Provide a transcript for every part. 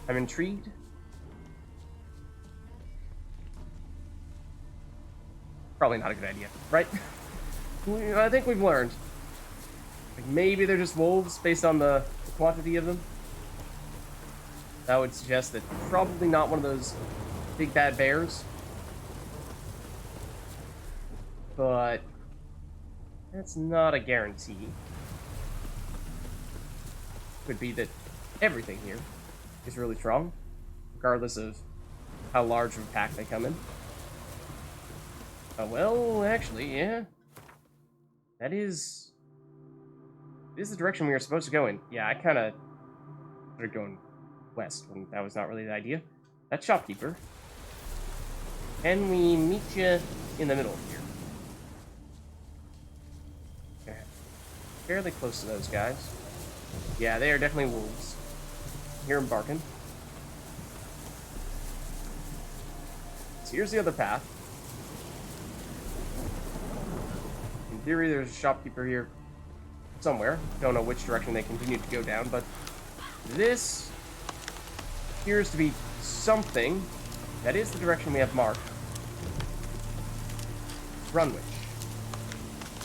I'm intrigued. Probably not a good idea, right? I think we've learned. Like maybe they're just wolves based on the quantity of them. That would suggest that probably not one of those big bad bears. But that's not a guarantee. Could be that everything here is really strong, regardless of how large of a pack they come in. Well, actually, yeah. That is... This is the direction we were supposed to go in. Yeah, I kind of started going west when that was not really the idea. That shopkeeper. Can we meet you in the middle here? Okay. Fairly close to those guys. Yeah, they are definitely wolves. Hear them barking. So here's the other path. In theory, there's a shopkeeper here somewhere. Don't know which direction they continue to go down, but this appears to be something. That is the direction we have marked. BRUNWICH.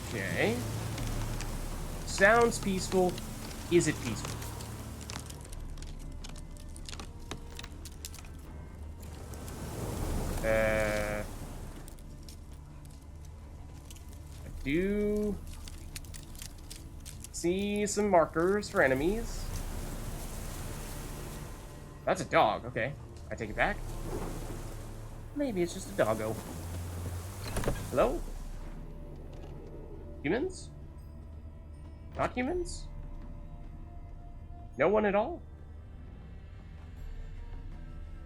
Okay. Sounds peaceful. Is it peaceful? I do see some markers for enemies. That's a dog. Okay. I take it back. Maybe it's just a doggo. Hello? Humans? Not humans? No one at all?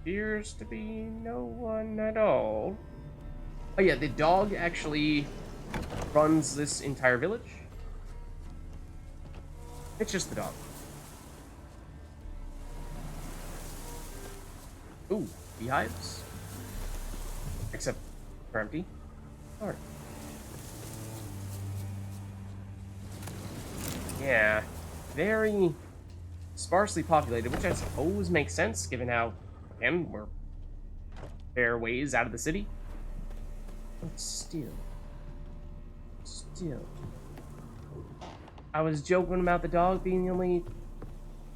Appears to be no one at all. Oh yeah, the dog actually runs this entire village. It's just the dog. Ooh, beehives. Except they're empty. Alright. Yeah, very sparsely populated, which I suppose makes sense, given how, again, we're fair ways out of the city. But still. I was joking about the dog being the only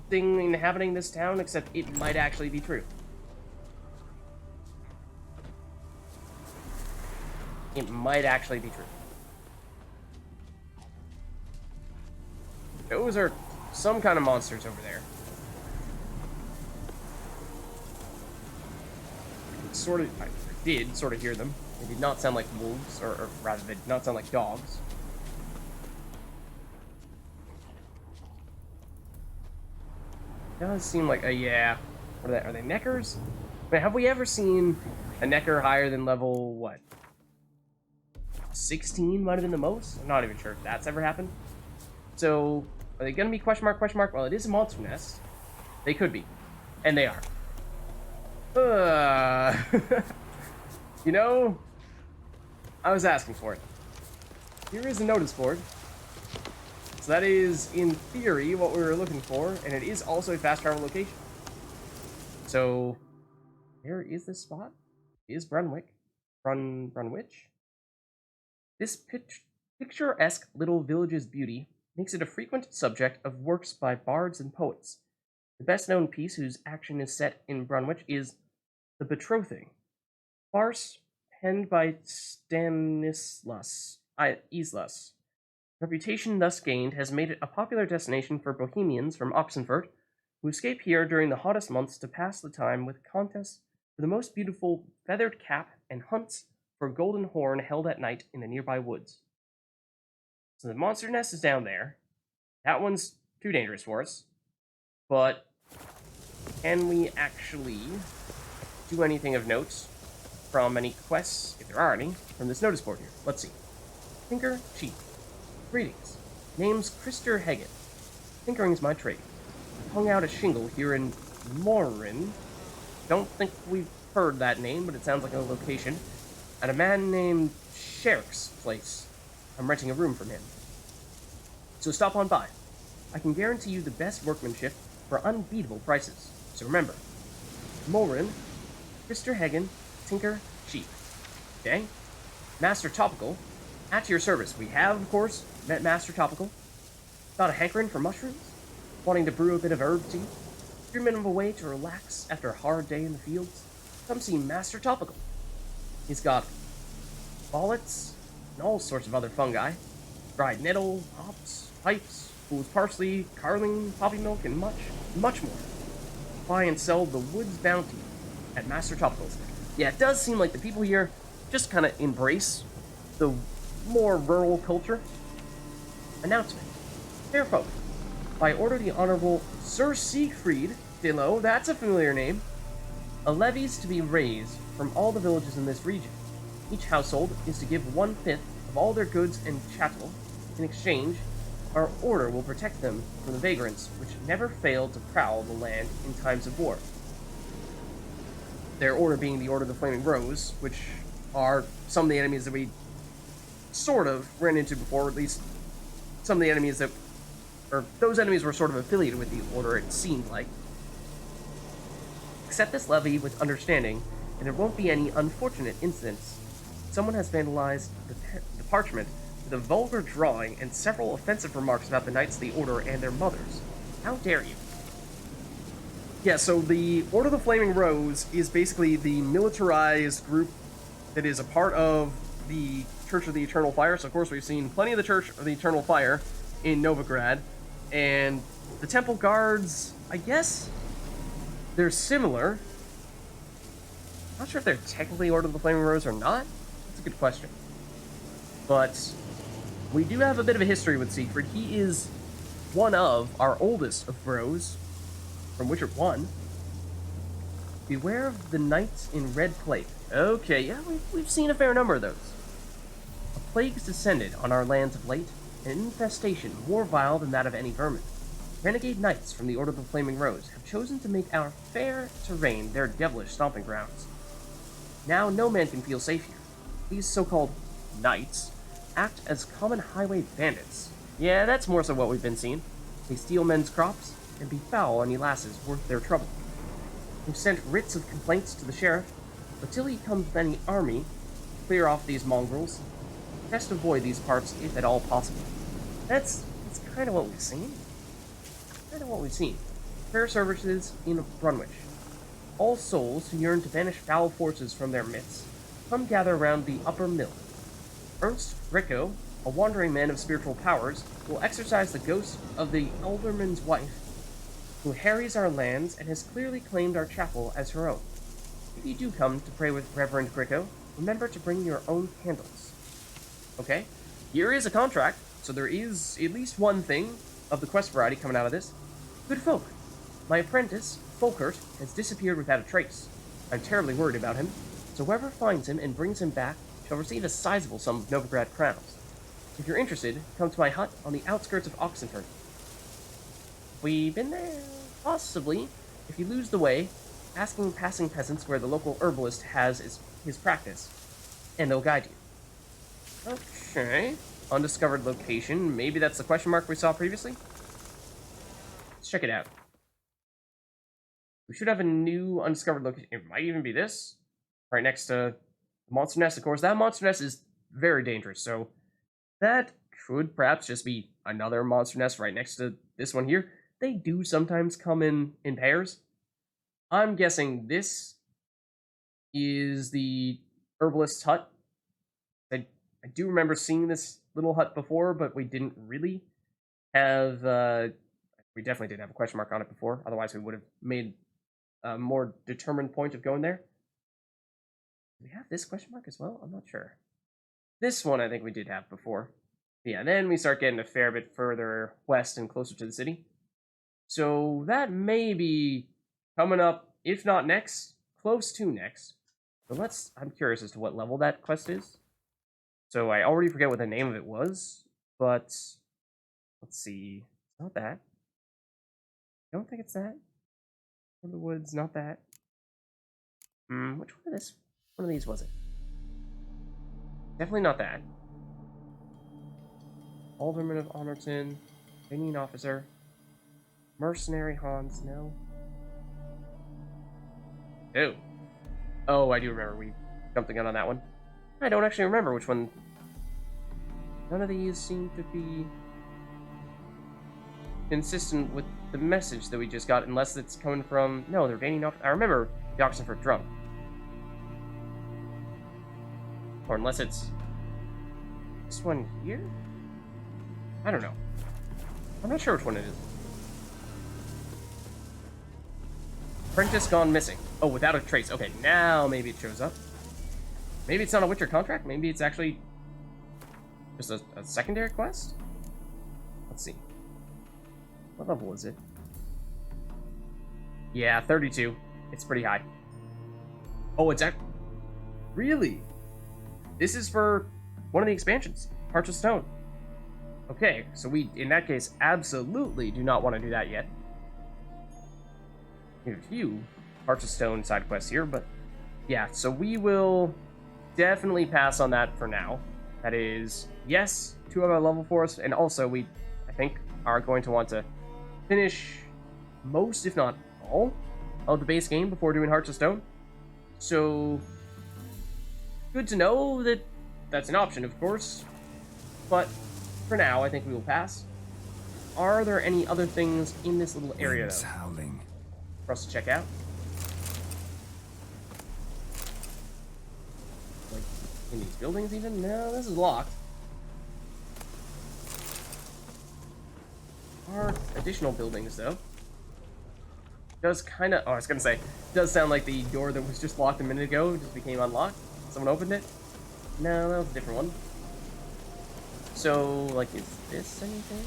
thing inhabiting this town, except it might actually be true. It might actually be true. Those are some kind of monsters over there. I did sort of hear them. They did not sound like wolves, or rather, they did not sound like dogs. It does seem like, yeah. What are they neckers? Wait, have we ever seen a necker higher than level, what? 16 might have been the most? I'm not even sure if that's ever happened. So, are they gonna be question mark, question mark? Well, it is a monster nest. They could be. And they are. You know, I was asking for it. Here is a notice board. So that is, in theory, what we were looking for, and it is also a fast travel location. So, where is this spot? Is Brunwich? This picturesque little village's beauty makes it a frequent subject of works by bards and poets. The best-known piece whose action is set in Brunwich is The Betrothing, farce penned by Stanislas Islas. Reputation thus gained has made it a popular destination for bohemians from Oxenfurt who escape here during the hottest months to pass the time with contests for the most beautiful feathered cap and hunts for golden horn held at night in the nearby woods. So the monster nest is down there. That one's too dangerous for us. But can we actually do anything of note from any quests, if there are any, from this notice board here? Let's see. Tinker, Chief. Greetings. Name's Krister Haggett. Tinkering's my trade. Hung out a shingle here in Morin. Don't think we've heard that name, but it sounds like a location. At a man named Sherrick's place. I'm renting a room from him. So stop on by. I can guarantee you the best workmanship for unbeatable prices. So remember, Morin, Mr. Hagen, Tinker, Chief. Okay? Master Topical, at your service. We have, of course, met Master Topical. Got a hankering for mushrooms? Wanting to brew a bit of herb tea? Dreaming of a way to relax after a hard day in the fields? Come see Master Topical. He's got bollets and all sorts of other fungi. Dried nettle, hops, pipes, fool's parsley, carling, poppy milk, and much, much more. Buy and sell the Woods Bounty at Master Topical's. Yeah, it does seem like the people here just kind of embrace the more rural culture. Announcement. Fair folk, by order the Honorable Sir Siegfried Dillo, that's a familiar name, a levy's to be raised from all the villages in this region. Each household is to give 1/5 of all their goods and chattel. In exchange, our order will protect them from the vagrants which never fail to prowl the land in times of war. Their order being the Order of the Flaming Rose, which are some of the enemies that we sort of ran into before, or at least some of the enemies that, or those enemies were sort of affiliated with the Order, it seemed like. Accept this levy with understanding, and there won't be any unfortunate incidents. Someone has vandalized the parchment with a vulgar drawing and several offensive remarks about the Knights of the Order and their mothers. How dare you? Yeah, so the Order of the Flaming Rose is basically the militarized group that is a part of the Church of the Eternal Fire. So, of course, we've seen plenty of the Church of the Eternal Fire in Novigrad. And the Temple Guards, I guess they're similar. Not sure if they're technically Order of the Flaming Rose or not. That's a good question. But we do have a bit of a history with Siegfried. He is one of our oldest of bros from Witcher 1. Beware of the Knights in Red Plague. Okay, yeah, we've seen a fair number of those. A plague's descended on our lands of late, an infestation more vile than that of any vermin. Renegade knights from the Order of the Flaming Rose have chosen to make our fair terrain their devilish stomping grounds. Now no man can feel safe here. These so-called knights act as common highway bandits. Yeah, that's more so what we've been seeing. They steal men's crops and befoul any lasses worth their trouble. We've sent writs of complaints to the sheriff, but till he comes with any army, clear off these mongrels. Best avoid these parts if at all possible. That's kind of what we've seen. Fair services in Brunwich. All souls who yearn to banish foul forces from their midst, come gather around the upper mill. Ernst Rico, a wandering man of spiritual powers, will exorcise the ghost of the alderman's wife, who harries our lands and has clearly claimed our chapel as her own. If you do come to pray with Reverend Gricko, remember to bring your own candles. Okay, here is a contract, so there is at least one thing of the quest variety coming out of this. Good folk, my apprentice, Folkert, has disappeared without a trace. I'm terribly worried about him, so whoever finds him and brings him back shall receive a sizable sum of Novigrad crowns. If you're interested, come to my hut on the outskirts of Oxenford. We've been there, possibly. If you lose the way, asking passing peasants where the local herbalist has his practice, and they'll guide you. Okay. Undiscovered location. Maybe that's the question mark we saw previously? Let's check it out. We should have a new undiscovered location. It might even be this. Right next to the monster nest, of course. That monster nest is very dangerous, so that could perhaps just be another monster nest right next to this one here. They do sometimes come in pairs. I'm guessing this is the herbalist's hut. I do remember seeing this little hut before, but we didn't really have... we definitely did have a question mark on it before. Otherwise, we would have made a more determined point of going there. Do we have this question mark as well? I'm not sure. This one I think we did have before. Yeah, then we start getting a fair bit further west and closer to the city. So that may be coming up, if not next, close to next. But I'm curious as to what level that quest is. So I already forget what the name of it was, but let's see. It's not that. I don't think it's that. In the woods, not that. Which one of these was it? Definitely not that. Alderman of Honorton, Dominion Officer, Mercenary Hans, no. Oh. Oh, I do remember. We jumped the gun on that one. I don't actually remember which one. None of these seem to be consistent with the message that we just got, unless it's coming from... No, they're gaining off... I remember the Oxenford drum. Or unless it's... this one here? I don't know. I'm not sure which one it is. Apprentice gone missing. Oh, without a trace. Okay, now maybe it shows up. Maybe it's not a Witcher contract. Maybe it's actually just a secondary quest? Let's see. What level is it? Yeah, 32. It's pretty high. Oh, it's actually... Really? This is for one of the expansions. Hearts of Stone. Okay, so we, in that case, absolutely do not want to do that yet. We have a few Hearts of Stone side quests here, but yeah, so we will definitely pass on that for now. That is, yes, 2 of our level 4s, and also we, I think, are going to want to finish most, if not all, of the base game before doing Hearts of Stone. So, good to know that that's an option, of course, but for now, I think we will pass. Are there any other things in this little area, though, howling for us to check out? Like, in these buildings, even? No, this is locked. Are additional buildings, though. Does kind of... Oh, I was going to say, does sound like the door that was just locked a minute ago just became unlocked. Someone opened it? No, that was a different one. So, like, is this anything?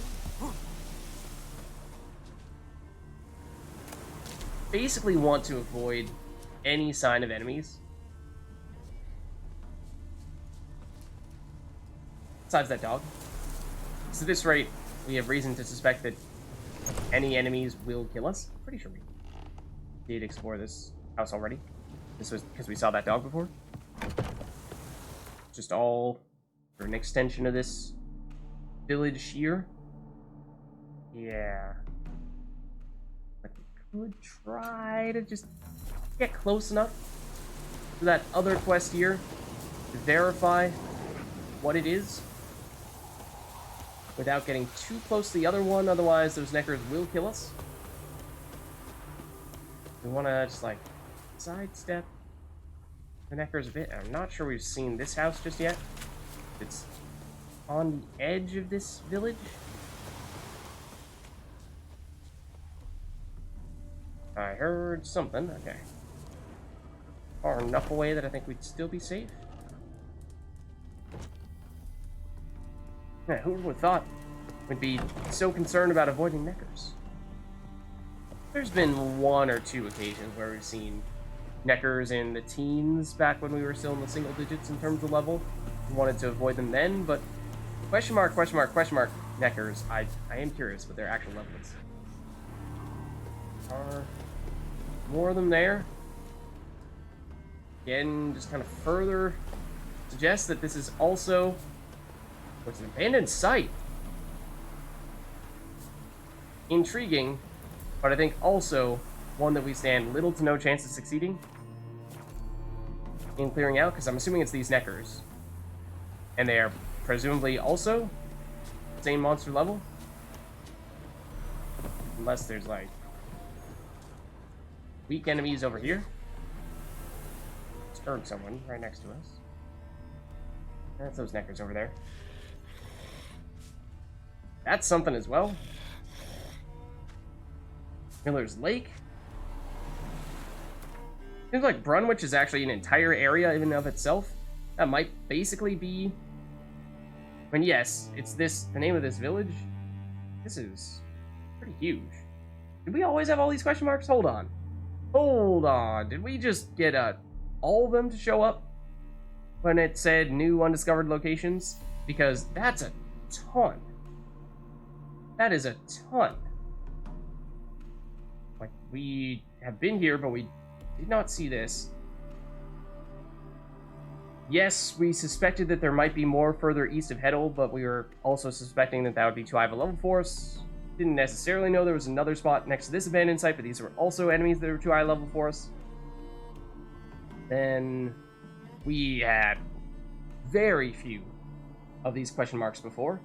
Basically want to avoid any sign of enemies. Besides that dog. So at this rate, we have reason to suspect that any enemies will kill us. Pretty sure we did explore this house already. This was because we saw that dog before. Just all for an extension of this village here. Yeah. But we could try to just get close enough to that other quest here to verify what it is without getting too close to the other one, otherwise those neckers will kill us. We want to just, like, sidestep the neckers a bit. I'm not sure we've seen this house just yet. It's on the edge of this village. I heard something. Okay. Far enough away that I think we'd still be safe. Yeah, who would have thought we'd be so concerned about avoiding neckers? There's been 1 or 2 occasions where we've seen neckers in the teens back when we were still in the single digits in terms of level. We wanted to avoid them then, but question mark, question mark, question mark, neckers. I am curious what their actual level is. Are more of them there? Again, just kind of further suggests that this is also what's an abandoned site. Intriguing, but I think also one that we stand little to no chance of succeeding in clearing out, because I'm assuming it's these neckers. And they are presumably also the same monster level. Unless there's, like, weak enemies over here. Just heard someone right next to us. That's those neckers over there. That's something as well. Miller's Lake. Seems like Brunwich is actually an entire area in and of itself. That might basically be... I mean, yes, it's this, the name of this village. This is pretty huge. Did we always have all these question marks? Hold on. Hold on. Did we just get all of them to show up when it said new undiscovered locations? Because that's a ton. That is a ton. Like, we have been here, but we did not see this. Yes, we suspected that there might be more further east of Heddle, but we were also suspecting that that would be too high of a level for us. Didn't necessarily know there was another spot next to this abandoned site, but these were also enemies that were too high level for us. then we had very few of these question marks before,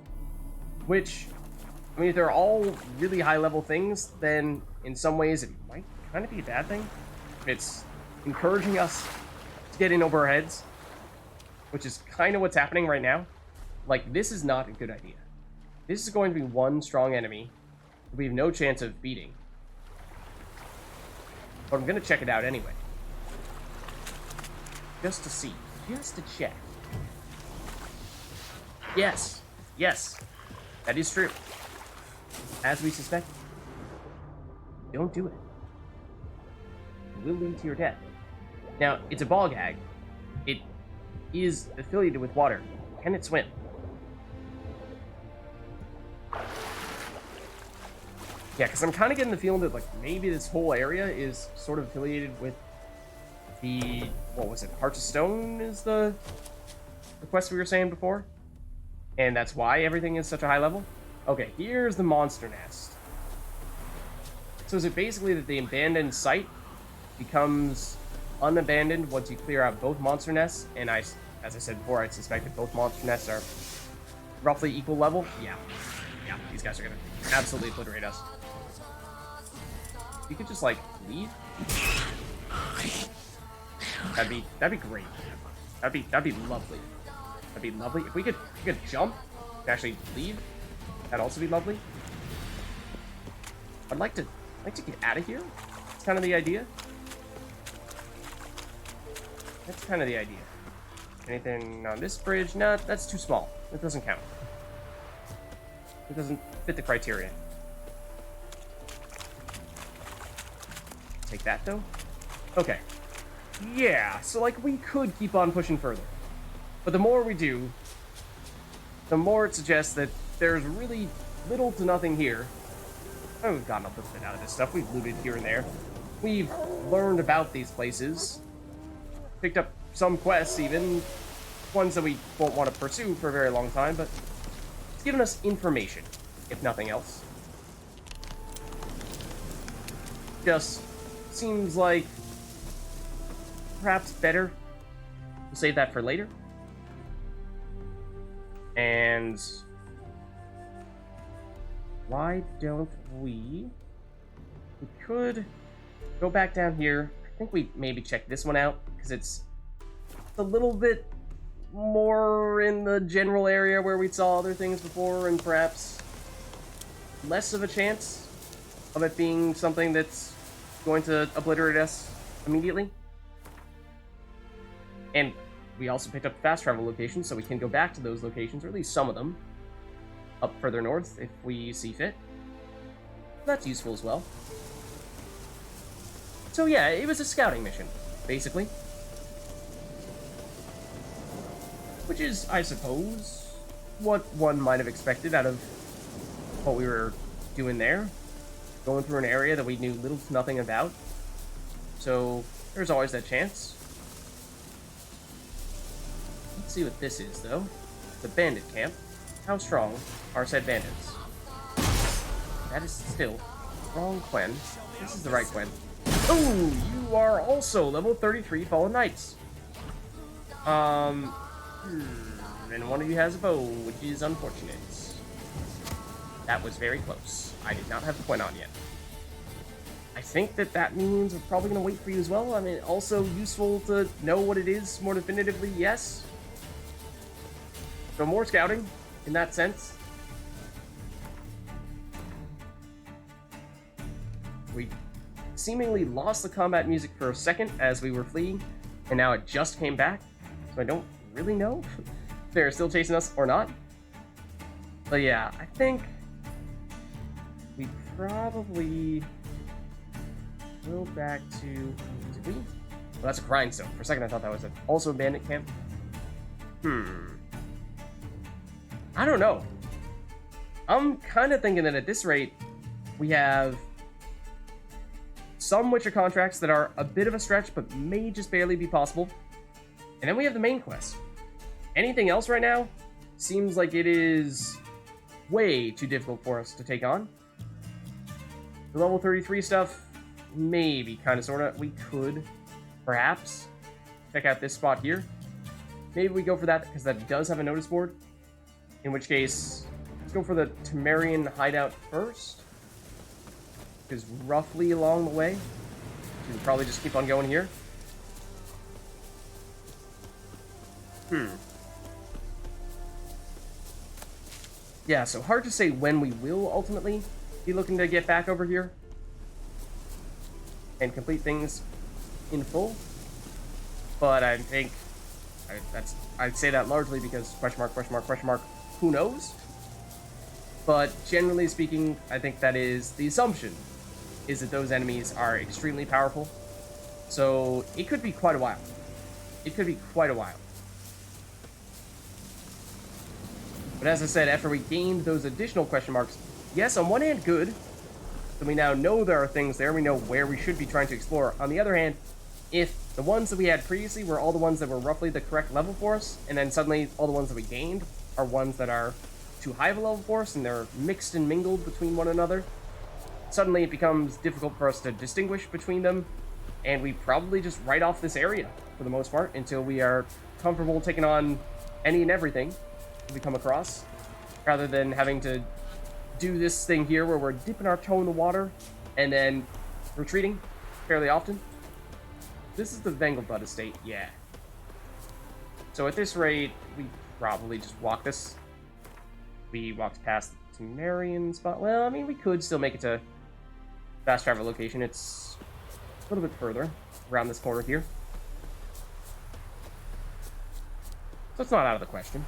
which, I mean, if they're all really high-level things, then in some ways it might kind of be a bad thing. It's encouraging us to get in over our heads, which is kind of what's happening right now. Like, this is not a good idea. This is going to be one strong enemy that we have no chance of beating. But I'm going to check it out anyway. Just to see. Just to check. Yes. Yes. That is true. As we suspect. Don't do it. It will lead to your death. Now, it's a ball gag. It is affiliated with water. Can it swim? Yeah, because I'm kind of getting the feeling that, like, maybe this whole area is sort of affiliated with the... What was it? Hearts of Stone is the quest we were saying before? And that's why everything is such a high level? Okay, here's the monster nest. So is it basically that the abandoned site becomes unabandoned once you clear out both monster nests? And as I said before, I suspect that both monster nests are roughly equal level? Yeah. Yeah, these guys are gonna absolutely obliterate us. You could just, like, leave? That'd be great. That'd be lovely. That'd be lovely. If we could jump and actually leave, that'd also be lovely. I'd like to get out of here. That's kind of the idea. That's kind of the idea. Anything on this bridge? No, that's too small. It doesn't count. It doesn't fit the criteria. Take that, though? Okay. Yeah, so, like, we could keep on pushing further. But the more we do, the more it suggests that there's really little to nothing here. Oh, we've gotten a little bit out of this stuff. We've looted here and there. We've learned about these places. Picked up some quests, even. Ones that we won't want to pursue for a very long time, but it's given us information, if nothing else. Just seems like perhaps better to save that for later. And why don't we could go back down here. I think we maybe check this one out because it's a little bit more in the general area where we saw other things before, and perhaps less of a chance of it being something that's going to obliterate us immediately. And we also picked up fast travel locations, so we can go back to those locations, or at least some of them, up further north if we see fit. That's useful as well. So yeah, it was a scouting mission, basically. Which is, I suppose, what one might have expected out of what we were doing there. Going through an area that we knew little to nothing about. So, there's always that chance. Let's see what this is, though. The bandit camp. How strong are said bandits? That is still wrong Quen. This is the right Quen. Oh, you are also level 33 Fallen Knights. And one of you has a bow, which is unfortunate. That was very close. I did not have the Quen on yet. I think that means we're probably going to wait for you as well. I mean, also useful to know what it is more definitively, yes. So more scouting, in that sense. We seemingly lost the combat music for a second as we were fleeing, and now it just came back. So I don't really know if they're still chasing us or not. But yeah, I think we probably go back to... Did we? Well, that's a grindstone. For a second I thought that was also a bandit camp. I don't know. I'm kind of thinking that at this rate, we have some Witcher contracts that are a bit of a stretch, but may just barely be possible. And then we have the main quest. Anything else right now seems like it is way too difficult for us to take on. The level 33 stuff, maybe, kind of, sort of. We could, perhaps, check out this spot here. Maybe we go for that because that does have a notice board. In which case, let's go for the Temerian hideout first. Because roughly along the way, we can probably just keep on going here. Yeah, so hard to say when we will ultimately be looking to get back over here and complete things in full. But I think I'd say that largely because question mark, who knows? But generally speaking, I think that is the assumption, is that those enemies are extremely powerful. So it could be quite a while. It could be quite a while. But as I said, after we gained those additional question marks, yes, on one hand, good. So we now know there are things there. We know where we should be trying to explore. On the other hand, if the ones that we had previously were all the ones that were roughly the correct level for us, and then suddenly all the ones that we gained are ones that are too high of a level for us, and they're mixed and mingled between one another, suddenly it becomes difficult for us to distinguish between them, and we probably just write off this area for the most part until we are comfortable taking on any and everything we come across, rather than having to do this thing here where we're dipping our toe in the water and then retreating fairly often. This is the Vengelbud estate, yeah. So at this rate, we probably just walk this. We walked past the Temerian spot. Well, I mean, we could still make it to fast travel location. It's a little bit further around this corner here. So it's not out of the question.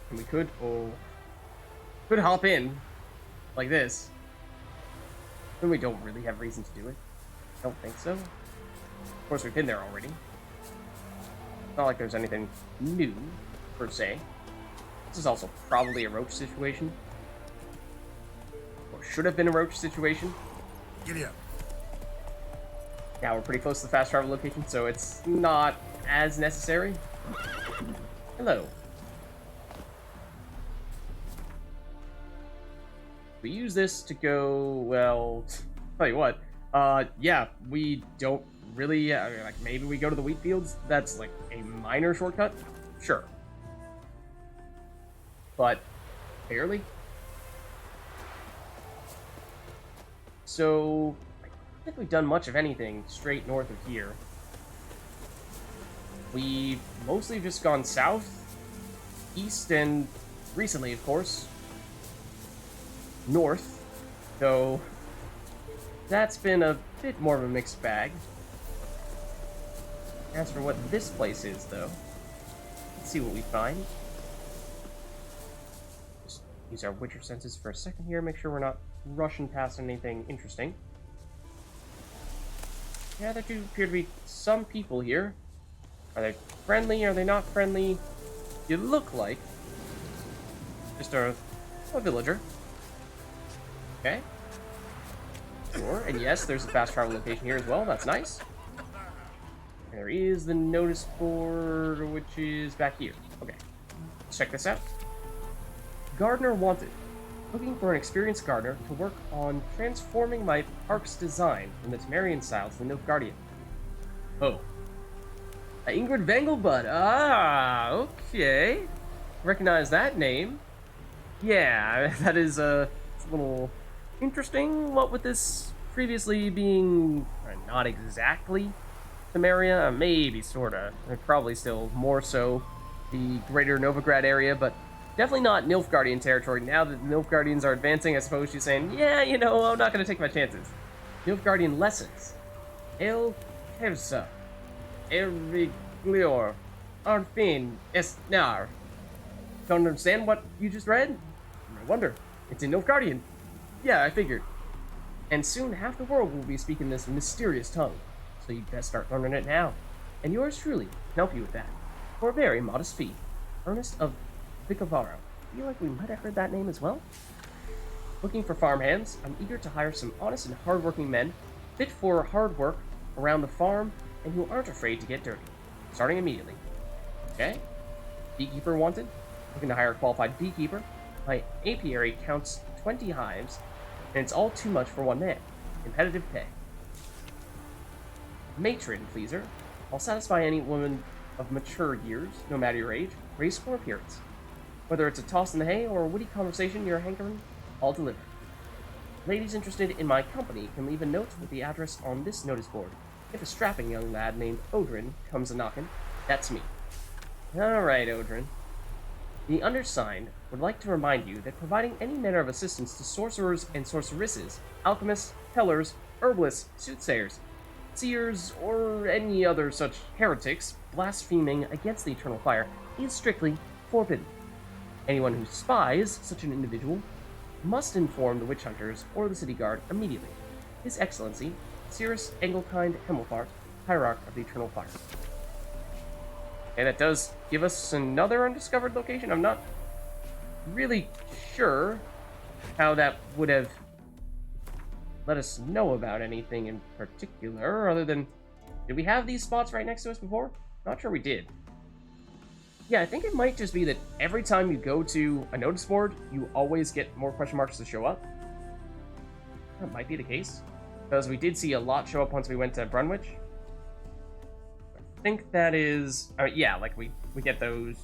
And we could hop in like this. But we don't really have reason to do it. I don't think so. Of course, we've been there already. It's not like there's anything new, per se. This is also probably a roach situation. Or should have been a roach situation. Giddy up. Now we're pretty close to the fast travel location, so it's not as necessary. Hello. We use this to go, well, tell you what, yeah, we don't really, like, maybe we go to the wheat fields, that's, like, a minor shortcut, sure. But, barely. So, I don't think we've done much of anything straight north of here. We've mostly just gone south, east, and recently, of course, north, though that's been a bit more of a mixed bag. As for what this place is, though, let's see what we find. Just use our Witcher senses for a second here, make sure we're not rushing past anything interesting. Yeah, there do appear to be some people here. Are they friendly? Are they not friendly? You look like just a villager. Okay. Sure, and yes, there's a fast travel location here as well. That's nice. There is the notice board, which is back here. Okay. Let's check this out. Gardener wanted. Looking for an experienced gardener to work on transforming my park's design from the Temerian style to the Nilfgaardian. Oh. Ingrid Vengelbud. Ah, okay. Recognize that name. Yeah, that is it's a little interesting. What with this previously being not exactly Temeria, maybe sorta. Probably still more so the greater Novigrad area, but definitely not Nilfgaardian territory. Now that the Nilfgaardians are advancing, I suppose she's saying, yeah, you know, I'm not going to take my chances. Nilfgaardian lessons. El Kersa. Eriglior. Arfin. Esnar. Don't understand what you just read? No wonder. It's in Nilfgaardian. Yeah, I figured. And soon half the world will be speaking this mysterious tongue. So you'd best start learning it now. And yours truly can help you with that. For a very modest fee. Ernest of Vicovaro. Feel like we might have heard that name as well? Looking for farm hands, I'm eager to hire some honest and hardworking men, fit for hard work around the farm, and who aren't afraid to get dirty. Starting immediately. Okay. Beekeeper wanted. Looking to hire a qualified beekeeper. My apiary counts 20 hives, and it's all too much for one man. competitive pay. Matron pleaser. I'll satisfy any woman of mature years, no matter your age, race, or appearance. Whether it's a toss in the hay or a witty conversation you're hankering, I'll deliver. Ladies interested in my company can leave a note with the address on this notice board. If a strapping young lad named Odrin comes a-knockin', that's me. Alright, Odrin. The undersigned would like to remind you that providing any manner of assistance to sorcerers and sorceresses, alchemists, tellers, herbalists, soothsayers, seers, or any other such heretics blaspheming against the eternal fire is strictly forbidden. Anyone who spies such an individual must inform the witch hunters or the city guard immediately. His Excellency, Cirrus Engelkind Himmelfart, Hierarch of the Eternal Fire. Okay, that does give us another undiscovered location. I'm not really sure how that would have let us know about anything in particular, other than, did we have these spots right next to us before? Not sure we did. Yeah, I think it might just be that every time you go to a notice board, you always get more question marks to show up. That might be the case, because we did see a lot show up once we went to BRUNWICH. I think that is, yeah, like we get those,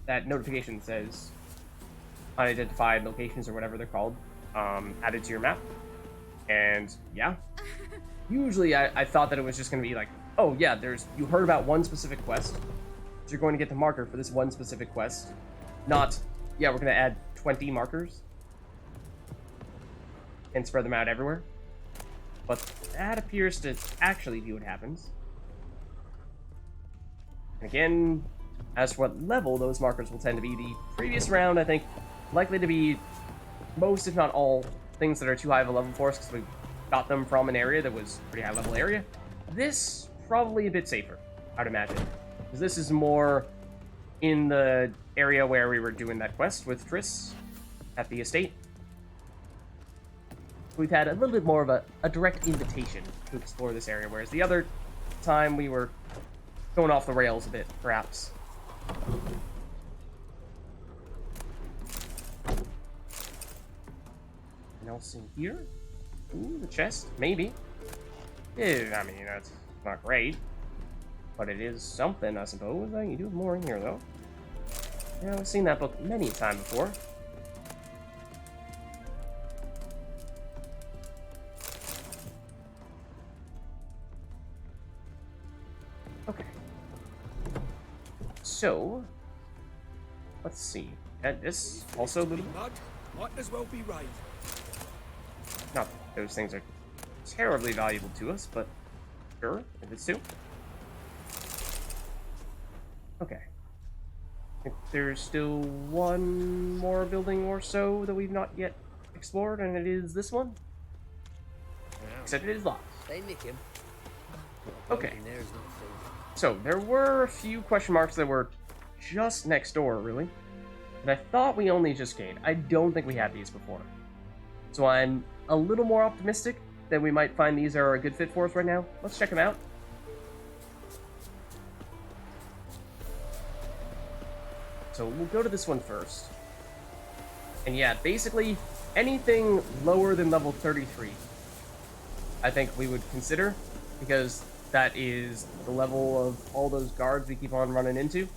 that notification says unidentified locations or whatever they're called, added to your map. And yeah, usually I thought that it was just going to be like, oh yeah, you heard about one specific quest, so you're going to get the marker for this one specific quest. Not, yeah, we're going to add 20 markers and spread them out everywhere. But that appears to actually be what happens. Again, as for what level those markers will tend to be, the previous round, I think, likely to be most, if not all, things that are too high of a level for us, because we got them from an area that was a pretty high level area. This, probably a bit safer, I'd imagine. Because this is more in the area where we were doing that quest with Triss at the estate. We've had a little bit more of a direct invitation to explore this area, whereas the other time we were going off the rails a bit, perhaps. Anything else in here? Ooh, the chest, maybe. Yeah, I mean, that's not great, but it is something, I suppose. I can do more in here, though. Yeah, I've seen that book many times before. Okay. So, let's see. And this also little. Might as well be right. Not that those things are terribly valuable to us, but sure, if it's too. Okay. I think there's still one more building or so that we've not yet explored, and it is this one. Except it is locked. They nick him. Okay. So, there were a few question marks that were just next door, really. And I thought we only just gained. I don't think we had these before. So I'm a little more optimistic that we might find these are a good fit for us right now. Let's check them out. So we'll go to this one first. And yeah, basically, anything lower than level 33, I think we would consider, because that is the level of all those guards we keep on running into. And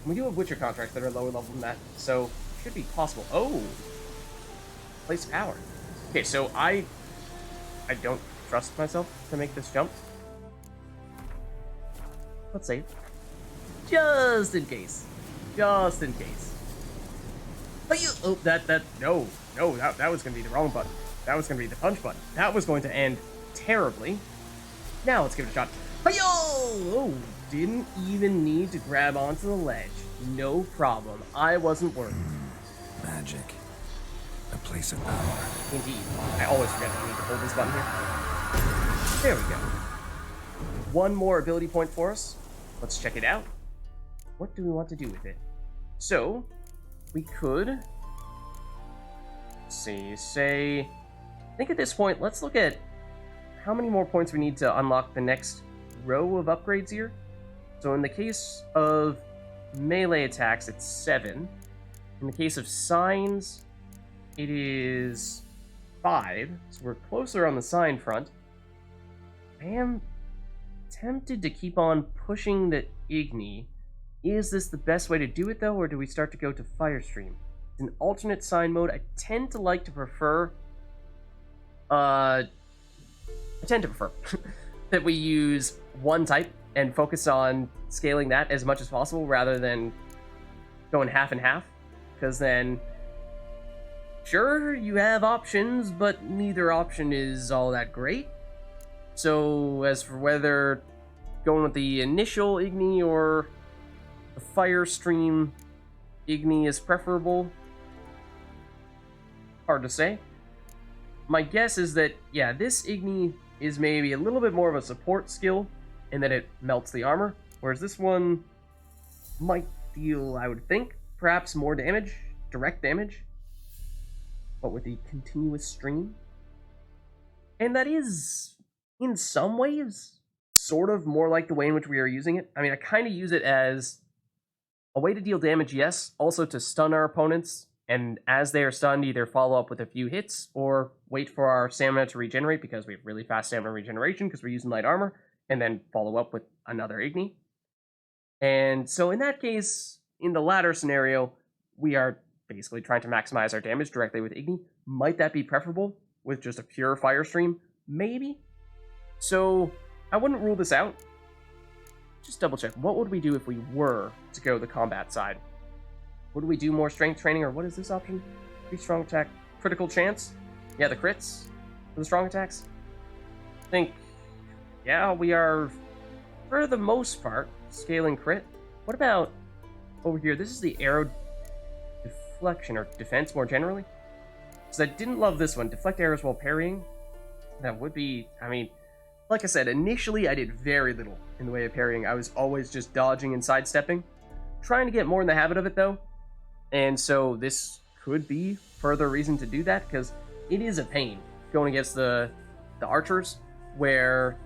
we do have Witcher contracts that are lower level than that, so it should be possible. Oh! Place power. Okay, so I don't trust myself to make this jump. Let's save. Just in case. Just in case. Oh, that was going to be the wrong button. That was going to be the punch button. That was going to end terribly. Now let's give it a shot. Hi-yo! Oh, didn't even need to grab onto the ledge. No problem. I wasn't worried. Magic. A place of power. Indeed. I always forget that I need to hold this button here. There we go. One more ability point for us. Let's check it out. What do we want to do with it? So, we could... Let's see, say... I think at this point, let's look at how many more points we need to unlock the next row of upgrades here. So in the case of melee attacks, it's 7. In the case of signs, it is 5. So we're closer on the sign front. I am tempted to keep on pushing the Igni. Is this the best way to do it, though, or do we start to go to Firestream? In alternate sign mode, I tend to like to prefer... that we use one type and focus on scaling that as much as possible rather than going half and half, because then sure, you have options, but neither option is all that great. So as for whether going with the initial Igni or the Firestream Igni is preferable, hard to say. My guess is that, yeah, this Igni is maybe a little bit more of a support skill in that it melts the armor, whereas this one might deal, I would think, perhaps more damage, direct damage, but with the continuous stream. And that is, in some ways, sort of more like the way in which we are using it. I mean, I kind of use it as a way to deal damage, yes, also to stun our opponents, and as they are stunned, either follow up with a few hits or wait for our stamina to regenerate because we have really fast stamina regeneration because we're using light armor, and then follow up with another Igni. And so in that case, in the latter scenario, we are basically trying to maximize our damage directly with Igni. Might that be preferable with just a pure fire stream? Maybe. So I wouldn't rule this out. Just double check. What would we do if we were to go the combat side? Would we do more strength training, or what is this option? Increase strong attack, critical chance? Yeah, the crits for the strong attacks. I think, yeah, we are, for the most part, scaling crit. What about over here? This is the arrow deflection, or defense more generally. Because I didn't love this one. Deflect arrows while parrying. That would be, I mean, like I said, initially I did very little in the way of parrying. I was always just dodging and sidestepping. Trying to get more in the habit of it, though. And so this could be further reason to do that, because it is a pain going against the archers, where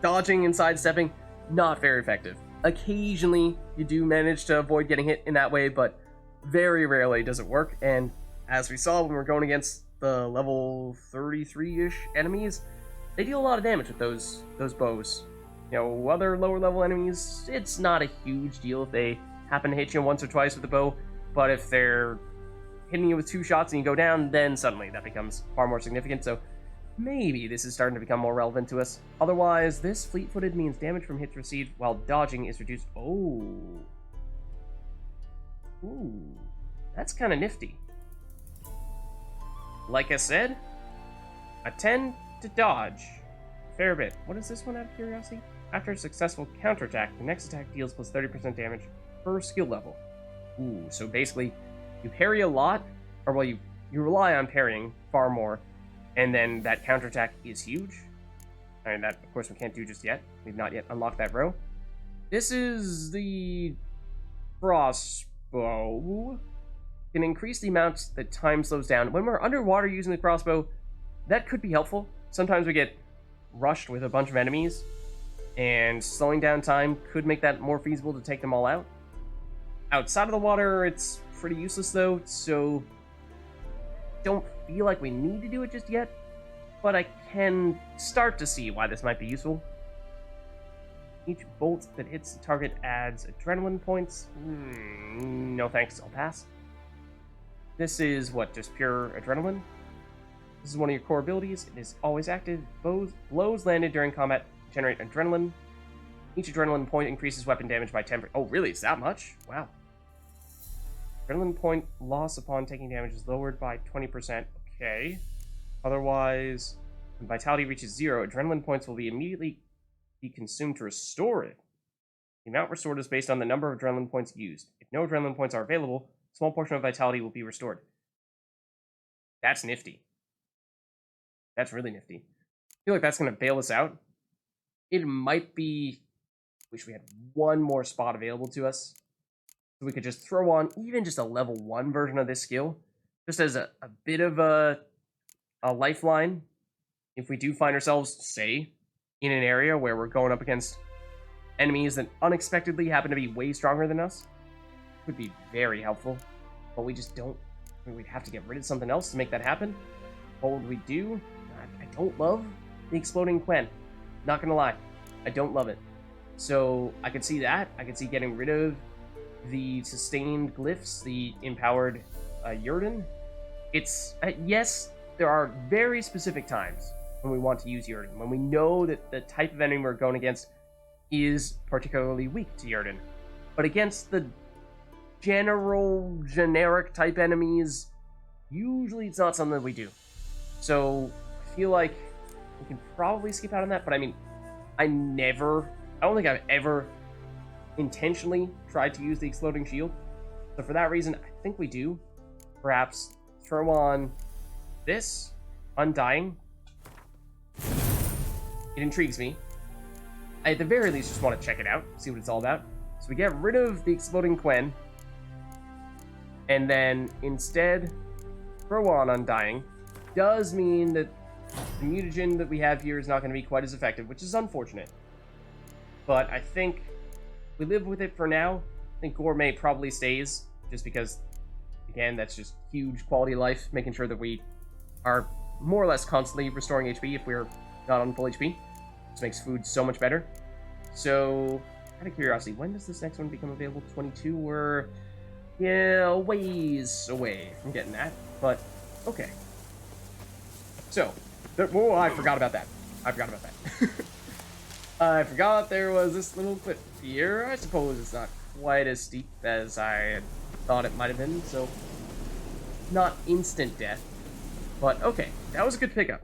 dodging and sidestepping, not very effective. Occasionally, you do manage to avoid getting hit in that way, but very rarely does it work. And as we saw when we were going against the level 33-ish enemies, they deal a lot of damage with those bows. You know, other lower level enemies, it's not a huge deal if they happen to hit you once or twice with the bow, but if they're hitting you with 2 shots and you go down, then suddenly that becomes far more significant. So maybe this is starting to become more relevant to us. Otherwise, this fleet-footed means damage from hits received while dodging is reduced. Oh. Ooh. That's kind of nifty. Like I said, I tend to dodge a fair bit. What is this one, out of curiosity? After a successful counterattack, the next attack deals plus 30% damage per skill level. Ooh, so basically, you parry a lot, or well, you rely on parrying far more, and then that counterattack is huge. I mean, that, of course, we can't do just yet. We've not yet unlocked that row. This is the crossbow. Can increase the amount that time slows down. When we're underwater using the crossbow, that could be helpful. Sometimes we get rushed with a bunch of enemies, and slowing down time could make that more feasible to take them all out. Outside of the water, it's pretty useless though, so don't feel like we need to do it just yet, but I can start to see why this might be useful. Each bolt that hits the target adds adrenaline points. No thanks, I'll pass. This is what, just pure adrenaline? This is one of your core abilities. It is always active. Blows landed during combat generate adrenaline. Each adrenaline point increases weapon damage by 10%. Oh, really? It's that much? Wow. Adrenaline point loss upon taking damage is lowered by 20%. Okay. Otherwise, when vitality reaches 0, adrenaline points will immediately be consumed to restore it. The amount restored is based on the number of adrenaline points used. If no adrenaline points are available, a small portion of vitality will be restored. That's nifty. That's really nifty. I feel like that's going to bail us out. It might be... Wish we had one more spot available to us, so we could just throw on even just a level 1 version of this skill, just as a bit of a lifeline if we do find ourselves, say, in an area where we're going up against enemies that unexpectedly happen to be way stronger than us. Would be very helpful, but we just don't. I mean, we'd have to get rid of something else to make that happen. What would we do? I don't love the exploding Quen. Not gonna lie, I don't love it. So I could see that. I could see getting rid of the sustained glyphs, the empowered Yrden. It's yes, there are very specific times when we want to use Yrden, when we know that the type of enemy we're going against is particularly weak to Yrden. But against the generic type enemies, usually it's not something that we do. So I feel like we can probably skip out on that, but I mean, I don't think I've ever intentionally tried to use the exploding shield. So for that reason, I think we do. Perhaps throw on this, Undying. It intrigues me. I at the very least just want to check it out, see what it's all about. So we get rid of the exploding Quen, and then instead throw on Undying. Does mean that the mutagen that we have here is not going to be quite as effective, which is unfortunate. But I think we live with it for now. I think Gourmet probably stays, just because, again, that's just huge quality of life, making sure that we are more or less constantly restoring HP if we're not on full HP. This makes food so much better. So, out of curiosity, when does this next one become available? 22? We're, yeah, a ways away from getting that, but okay. So, whoa, I forgot about that. I forgot there was this little cliff here. I suppose it's not quite as steep as I had thought it might have been, so not instant death. But okay, that was a good pickup.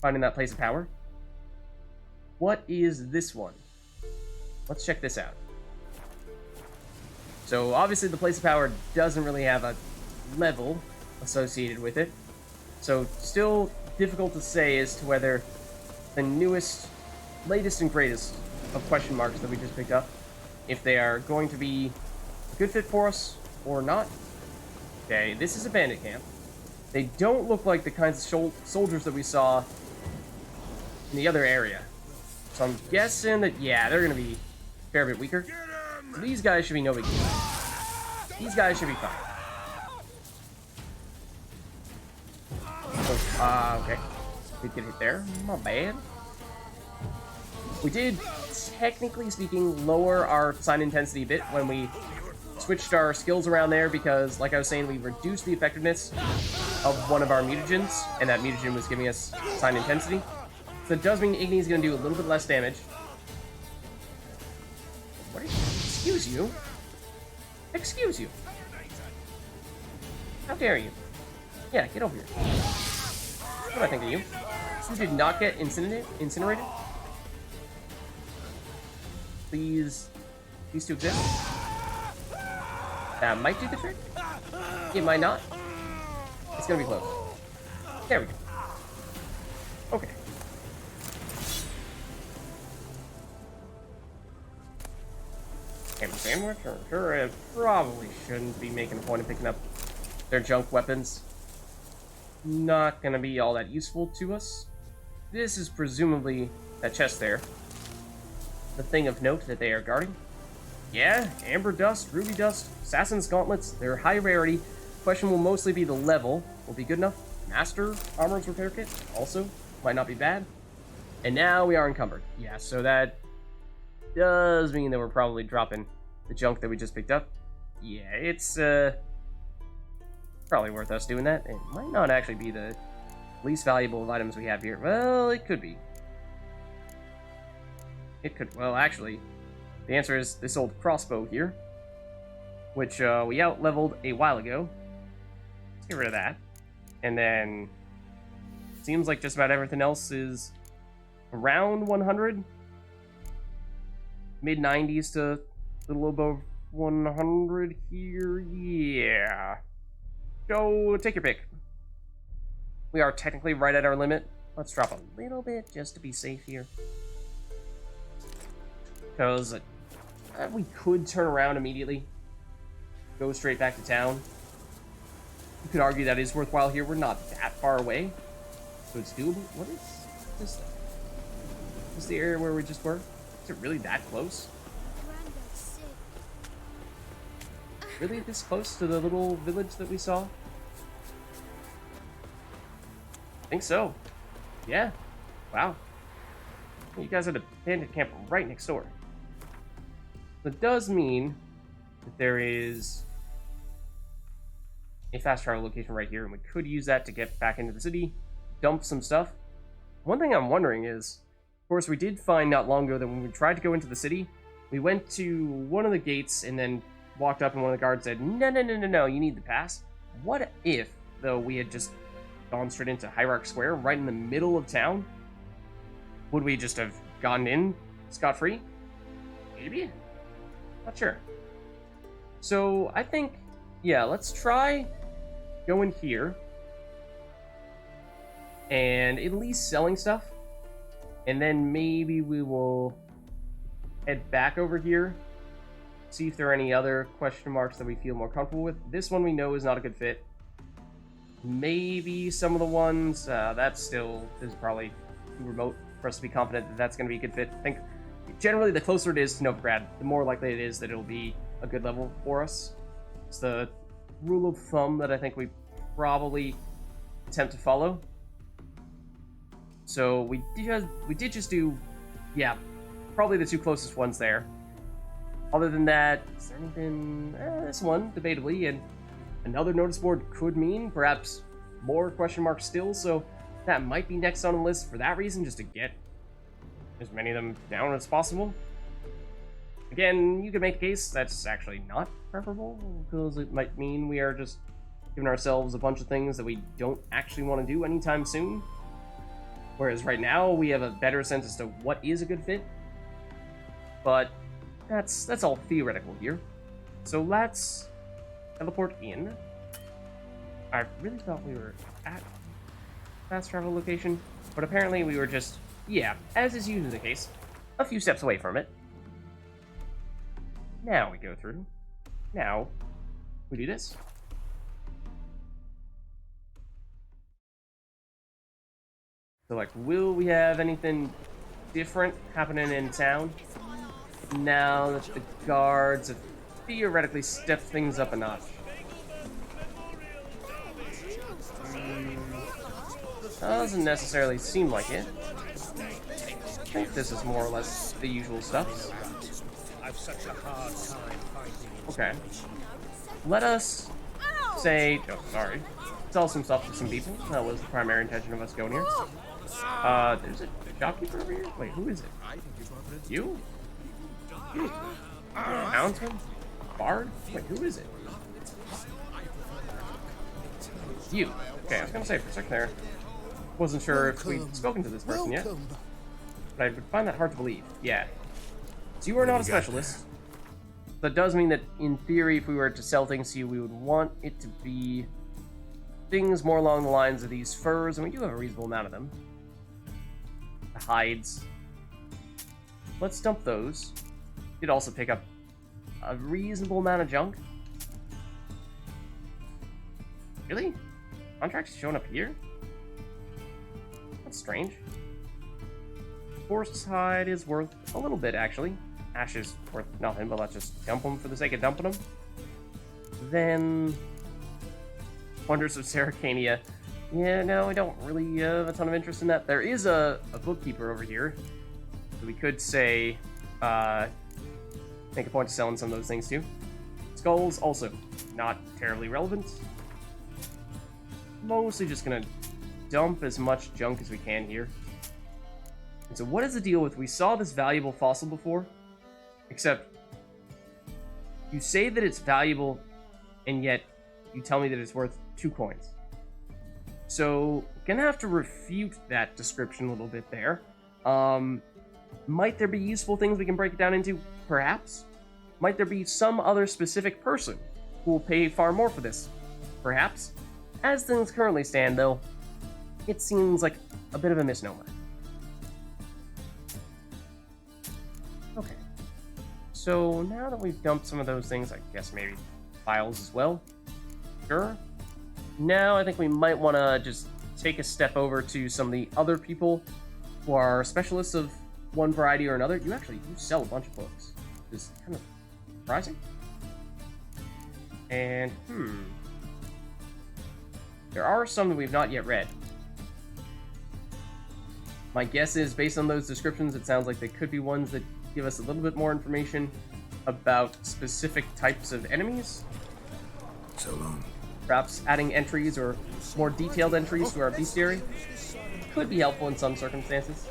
Finding that place of power. What is this one? Let's check this out. So obviously the place of power doesn't really have a level associated with it. So still difficult to say as to whether the newest, latest and greatest of question marks that we just picked up, if they are going to be a good fit for us or not. Okay, this is a bandit camp. They don't look like the kinds of soldiers that we saw in the other area. So I'm guessing that, yeah, they're going to be a fair bit weaker. These guys should be no big deal. These guys should be fine. Oh, okay. Did get hit there. Not bad. We did, technically speaking, lower our sign intensity a bit when we switched our skills around there because, like I was saying, we reduced the effectiveness of one of our mutagens, and that mutagen was giving us sign intensity. So it does mean Igni is going to do a little bit less damage. What are you? Excuse you? Excuse you? How dare you? Yeah, get over here. What do I think of you? You did not get incinerated? These two exist. That might do the trick. It might not. It's gonna be close. There we go. Okay. Sandwich? Sure, I probably shouldn't be making a point of picking up their junk weapons. Not gonna be all that useful to us. This is presumably that chest there. The thing of note that they are guarding. Yeah, Amber Dust, Ruby Dust, Assassin's Gauntlets, they're high rarity. Question will mostly be the level. Will be good enough. Master Armor's Repair Kit, also, might not be bad. And now we are encumbered. Yeah, so that does mean that we're probably dropping the junk that we just picked up. Yeah, it's probably worth us doing that. It might not actually be the least valuable of items we have here. Well, it could be. It could, well, actually, the answer is this old crossbow here, which we out-leveled a while ago. Let's get rid of that. And then, seems like just about everything else is around 100. Mid-90s to a little above 100 here. Yeah. So, take your pick. We are technically right at our limit. Let's drop a little bit just to be safe here. Because we could turn around immediately. Go straight back to town. You could argue that is worthwhile here. We're not that far away. So it's doable. What is this stuff? Is this the area where we just were? Is it really that close? Really this close to the little village that we saw? I think so. Yeah. Wow. You guys had a bandit camp right next door. That does mean that there is a fast travel location right here, and we could use that to get back into the city, dump some stuff. One thing I'm wondering is, of course, we did find not long ago that when we tried to go into the city, we went to one of the gates and then walked up and one of the guards said, no, you need the pass. What if, though, we had just gone straight into Hierarch Square, right in the middle of town? Would we just have gotten in scot-free? Maybe? Not sure. So, I think, yeah, let's try going here and at least selling stuff. And then maybe we will head back over here, see if there are any other question marks that we feel more comfortable with. This one we know is not a good fit. Maybe some of the ones, that still is probably too remote for us to be confident that that's going to be a good fit. I think generally the closer it is to Novigrad, the more likely it is that it'll be a good level for us. It's the rule of thumb that I think we probably attempt to follow. So we did just do, yeah, probably the two closest ones there. Other than that, is there anything? This one, debatably, and another notice board could mean perhaps more question marks still, so that might be next on the list for that reason, just to get as many of them down as possible. Again, you could make the case that's actually not preferable, because it might mean we are just giving ourselves a bunch of things that we don't actually want to do anytime soon. Whereas right now, we have a better sense as to what is a good fit. But that's all theoretical here. So let's teleport in. I really thought we were at fast travel location, but apparently we were just, yeah, as is usually the case, a few steps away from it. Now we go through. Now we do this. So, like, will we have anything different happening in town now that the guards have theoretically stepped things up a notch? Doesn't necessarily seem like it. I think this is more or less the usual stuff. I've such a hard time finding. Okay. Let us say, oh, sorry, sell some stuff to some people. That was the primary intention of us going here. There's a shopkeeper over here? Wait, who is it? You? Houndsman? Bard? Wait, who is it? You. Okay, I was gonna say for a second there, wasn't sure if we'd spoken to this person yet, but I would find that hard to believe. Yeah. So you are not a specialist. That does mean that, in theory, if we were to sell things to you, we would want it to be things more along the lines of these furs, and we do have a reasonable amount of them. The hides. Let's dump those. Did also pick up a reasonable amount of junk. Really? Contracts showing up here? That's strange. Horse hide is worth a little bit, actually. Ash is worth nothing, but let's just dump them for the sake of dumping them. Then, Wonders of Sericania. Yeah, no, I don't really have a ton of interest in that. There is a bookkeeper over here, so we could say, make a point of selling some of those things too. Skulls, also not terribly relevant. Mostly just gonna dump as much junk as we can here. And so what is the deal with, we saw this valuable fossil before, except you say that it's valuable, and yet you tell me that it's worth 2 coins. So, gonna have to refute that description a little bit there. Might there be useful things we can break it down into? Perhaps. Might there be some other specific person who will pay far more for this? Perhaps. As things currently stand, though, it seems like a bit of a misnomer. Okay. So, now that we've dumped some of those things, I guess maybe files as well. Sure. Now I think we might want to just take a step over to some of the other people who are specialists of one variety or another. You actually do sell a bunch of books, which is kind of surprising. And, there are some that we've not yet read. My guess is, based on those descriptions, it sounds like they could be ones that give us a little bit more information about specific types of enemies. So long. Perhaps adding entries or more detialed entries to our bestiary could be helpful in some circumstances.